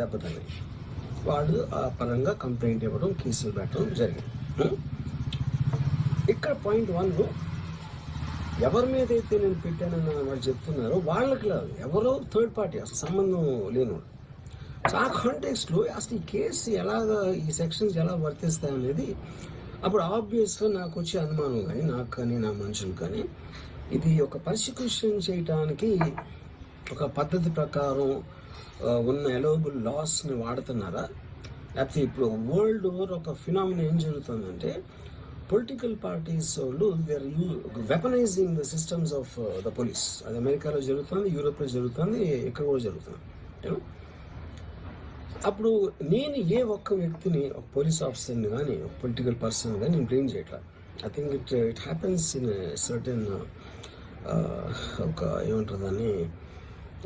దెబ్బతని వాడు ఆ పరంగా కంప్లైంట్ ఇవ్వడం, కేసులు పెట్టడం జరిగింది. ఇక్కడ పాయింట్ 1, ఎవరి మీద అయితే నేను పెట్టానని వాడు చెప్తున్నారో వాళ్ళకి లేదు, ఎవరో థర్డ్ పార్టీ, అసలు సంబంధం లేనివాడు. సో ఆ కాంటెక్స్ట్లో అసలు ఈ కేసు ఎలాగా, ఈ సెక్షన్స్ ఎలా వర్తిస్తాయి అనేది అప్పుడు ఆబ్వియస్గా నాకు వచ్చే అనుమానం కానీ, నాకు కానీ నా మనుషులు కానీ, ఇది ఒక పర్సిక్యూషన్ చేయటానికి ఒక పద్ధతి ప్రకారం ఉన్న ఎలోబుల్ లాస్ని వాడుతున్నారా, లేకపోతే ఇప్పుడు వరల్డ్ ఓవర్ ఒక ఫినామినా ఏం జరుగుతుందంటే పొలిటికల్ పార్టీస్ వాళ్ళు they are weaponizing the systems of the police. అది అమెరికాలో జరుగుతుంది, యూరోప్లో జరుగుతుంది, ఇక్కడ కూడా జరుగుతుంది. అప్పుడు నేను ఏ ఒక్క వ్యక్తిని, ఒక పోలీస్ ఆఫీసర్ని కానీ, ఒక పొలిటికల్ పర్సన్ కానీ నేను బ్లేమ్ చేయట్లా. I think it happens in certain ఒక ఏమంటారు దాన్ని,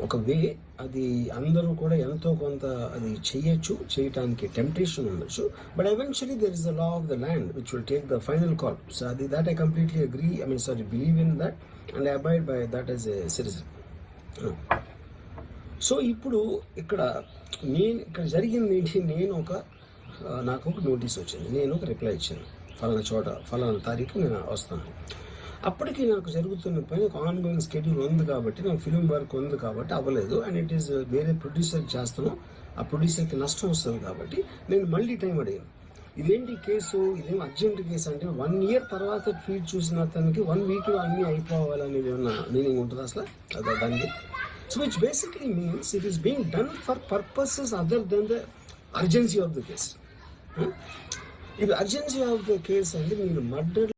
ఒక వే. అది అందరూ కూడా ఎంతో కొంత అది చేయటానికి టెంప్టేషన్ ఉండొచ్చు, but eventually there is the law of the land which will take the final call. So అది that I completely agree, believe in that and I abide by that as a citizen. So ఇప్పుడు ఇక్కడ జరిగింది ఏంటి, నాకు ఒక notice వచ్చింది, నేను ఒక రిప్లై ఇచ్చాను, ఫలానా చోట ఫలానా తారీఖు నేను వస్తాను. అప్పటికి నాకు జరుగుతున్న పని ఒక ఆన్గోయింగ్ స్కెడ్యూల్ ఉంది కాబట్టి, నాకు ఫిల్మ్ వర్క్ ఉంది కాబట్టి అవ్వలేదు. అండ్ ఇట్ ఈస్ వేరే ప్రొడ్యూసర్ చేస్తాను, ఆ ప్రొడ్యూసర్కి నష్టం వస్తుంది కాబట్టి నేను మళ్ళీ టైం అడిగాను. ఇదేంటి కేసు, ఇదేం అర్జెంట్ కేసు అంటే 1 year తర్వాత ట్వీట్ చూసిన అతనికి 1 weekలో అన్నీ అయిపోవాలనేది ఏమన్నా మీనింగ్ ఉంటుంది అసలు దానికి? So which basically means it is being done for purposes other than the urgency of the case. If urgency of the case and మీరు మర్డర్